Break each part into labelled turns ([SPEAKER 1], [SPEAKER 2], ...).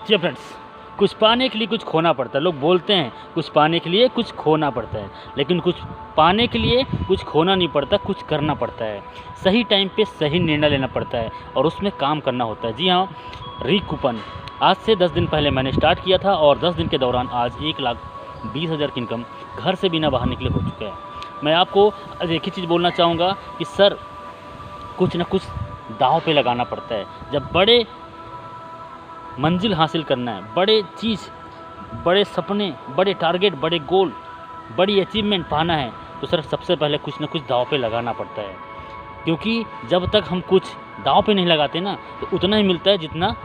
[SPEAKER 1] जी friends, कुछ पाने के लिए कुछ खोना पड़ता है। लोग बोलते हैं कुछ पाने के लिए कुछ खोना पड़ता है, लेकिन कुछ पाने के लिए कुछ खोना नहीं पड़ता, कुछ करना पड़ता है। सही टाइम पे सही निर्णय लेना पड़ता है और उसमें काम करना होता है। जी हाँ, री-कूपन आज से 10 दिन पहले मैंने स्टार्ट किया था और 10 दिन के दौरान आज 1,20,000 की इनकम घर से बिना बाहर निकले हो चुका है। मैं आपको आज एक ही चीज़ बोलना चाहूँगा कि सर, कुछ ना कुछ दाँव पे लगाना पड़ता है। जब बड़े मंजिल हासिल करना है, बड़े चीज़, बड़े सपने, बड़े टारगेट, बड़े गोल, बड़ी अचीवमेंट पाना है, तो सर सबसे पहले कुछ ना कुछ दाँव पे लगाना पड़ता है। क्योंकि जब तक हम कुछ दाँव पे नहीं लगाते ना, तो उतना ही मिलता है जितना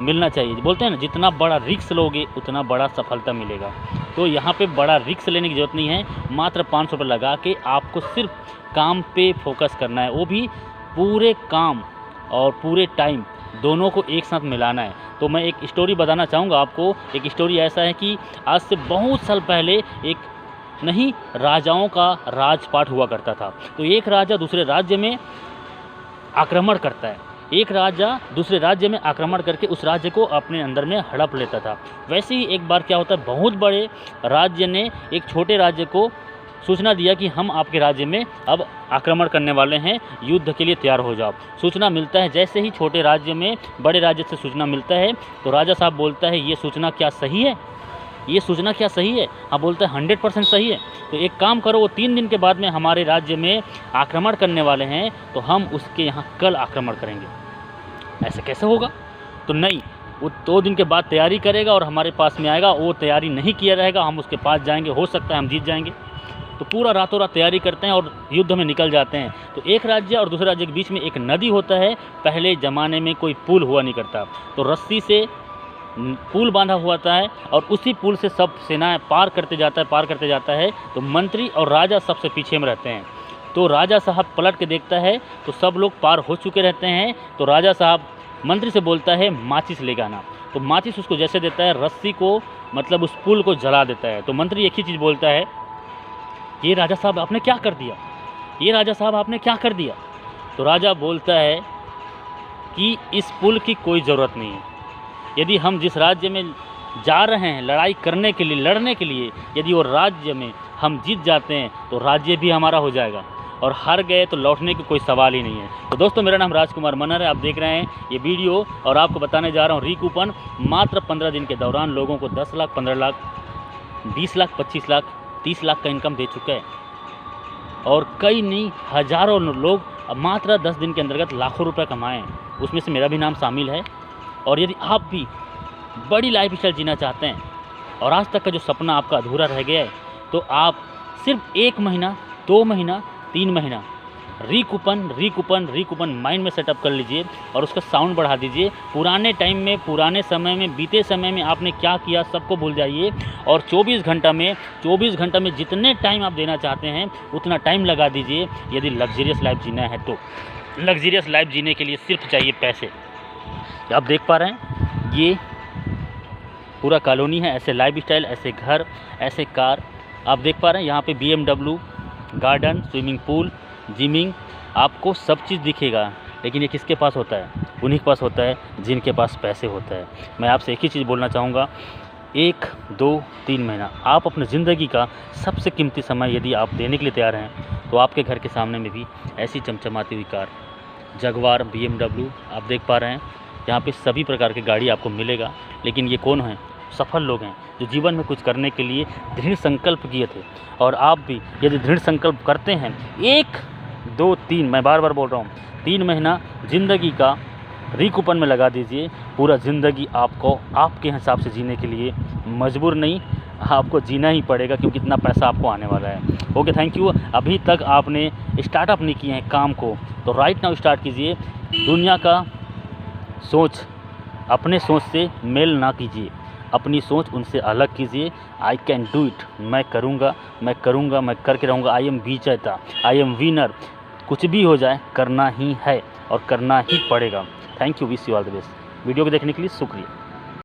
[SPEAKER 1] मिलना चाहिए। बोलते हैं ना, जितना बड़ा रिस्क लोगे उतना बड़ा सफलता मिलेगा। तो यहाँ पे बड़ा रिस्क लेने की ज़रूरत नहीं है। मात्र 500 रुपये लगा के आपको सिर्फ काम पे फोकस करना है, वो भी पूरे काम और पूरे टाइम दोनों को एक साथ मिलाना है। तो मैं एक स्टोरी बताना चाहूँगा आपको। एक स्टोरी ऐसा है कि आज से बहुत साल पहले राजाओं का राजपाट हुआ करता था। तो एक राजा दूसरे राज्य में आक्रमण करता है। एक राजा दूसरे राज्य में आक्रमण करके उस राज्य को अपने अंदर में हड़प लेता था। वैसे ही एक बार क्या होता है, बहुत बड़े राज्य ने एक छोटे राज्य को सूचना दिया कि हम आपके राज्य में अब आक्रमण करने वाले हैं, युद्ध के लिए तैयार हो जाओ। सूचना मिलता है, जैसे ही छोटे राज्य में बड़े राज्य से सूचना मिलता है तो राजा साहब बोलता है, ये सूचना क्या सही है? ये सूचना क्या सही है? हाँ, बोलता है 100% सही है। तो एक काम करो, वो 3 दिन के बाद में हमारे राज्य में आक्रमण करने वाले हैं, तो हम उसके यहाँ कल आक्रमण करेंगे। ऐसे कैसे होगा? तो नहीं, वो 2 दिन के बाद तैयारी करेगा और हमारे पास में आएगा। वो तैयारी नहीं किया रहेगा, हम उसके पास जाएंगे, हो सकता है हम जीत जाएंगे। तो पूरा रातों रात तैयारी करते हैं और युद्ध में निकल जाते हैं। तो एक राज्य और दूसरे राज्य के बीच में एक नदी होता है। पहले ज़माने में कोई पुल हुआ नहीं करता, तो रस्सी से पुल बांधा हुआ होता है और उसी पुल से सब सेनाएं पार करते जाता है। तो मंत्री और राजा सबसे पीछे में रहते हैं। तो राजा साहब पलट के देखता है तो सब लोग पार हो चुके रहते हैं। तो राजा साहब मंत्री से बोलता है, माचिस लेके आना। तो माचिस उसको जैसे देता है, रस्सी को मतलब उस पुल को जला देता है। तो मंत्री एक ही चीज़ बोलता है, ये राजा साहब आपने क्या कर दिया? ये राजा साहब आपने क्या कर दिया? तो राजा बोलता है कि इस पुल की कोई ज़रूरत नहीं है। यदि हम जिस राज्य में जा रहे हैं लड़ाई करने के लिए, लड़ने के लिए, यदि वो राज्य में हम जीत जाते हैं तो राज्य भी हमारा हो जाएगा, और हार गए तो लौटने की कोई सवाल ही नहीं है। तो दोस्तों, मेरा नाम राजकुमार मनहर है, आप देख रहे हैं ये वीडियो और आपको बताने जा रहा हूँ री-कूपन मात्र 15 दिन के दौरान लोगों को 10 लाख, 15 लाख, 20 लाख, 25 लाख, 30 लाख का इनकम दे चुका है। और कई नहीं, हज़ारों लोग मात्र 10 दिन के अंतर्गत लाखों रुपए कमाए, उसमें से मेरा भी नाम शामिल है। और यदि आप भी बड़ी लाइफस्टाइल जीना चाहते हैं और आज तक का जो सपना आपका अधूरा रह गया है, तो आप सिर्फ 1 महीना, 2 महीना, 3 महीना री-कूपन माइंड में सेटअप कर लीजिए और उसका साउंड बढ़ा दीजिए। पुराने टाइम में, पुराने समय में, बीते समय में आपने क्या किया सबको भूल जाइए और 24 घंटा में जितने टाइम आप देना चाहते हैं उतना टाइम लगा दीजिए। यदि लग्जरियस लाइफ जीना है तो लग्जरियस लाइफ जीने के लिए सिर्फ चाहिए पैसे। आप देख पा रहे हैं, ये पूरा कॉलोनी है, ऐसे लाइफस्टाइल, ऐसे घर, ऐसे कार आप देख पा रहे हैं। यहाँ पे BMW, garden, swimming pool, gymming, आपको सब चीज़ दिखेगा। लेकिन ये किसके पास होता है? उन्हीं के पास होता है जिनके पास पैसे होता है। मैं आपसे एक ही चीज़ बोलना चाहूँगा, 1, 2, 3 महीना आप अपनी ज़िंदगी का सबसे कीमती समय यदि आप देने के लिए तैयार हैं, तो आपके घर के सामने में भी ऐसी चमचमाती हुई कार, जगुआर, BMW आप देख पा रहे हैं। यहाँ पे सभी प्रकार की गाड़ी आपको मिलेगा। लेकिन ये कौन हैं? सफल लोग हैं जो जीवन में कुछ करने के लिए दृढ़ संकल्प किए थे। और आप भी यदि दृढ़ संकल्प करते हैं, 1, 2, 3, मैं बार बार बोल रहा हूँ, 3 महीना ज़िंदगी का री-कूपन में लगा दीजिए। पूरा ज़िंदगी आपको आपके हिसाब से जीने के लिए मजबूर नहीं, आपको जीना ही पड़ेगा, क्योंकि इतना पैसा आपको आने वाला है। Okay, thank you. अभी तक आपने स्टार्टअप नहीं किए हैं काम को, तो राइट नाउ स्टार्ट कीजिए। दुनिया का सोच अपने सोच से मेल ना कीजिए, अपनी सोच उनसे अलग कीजिए। आई कैन डू इट, मैं करूँगा, मैं करके रहूँगा। आई एम विजेता, आई एम विनर। कुछ भी हो जाए करना ही है और करना ही पड़ेगा। Thank you, wish you all the best. Video को देखने के लिए शुक्रिया।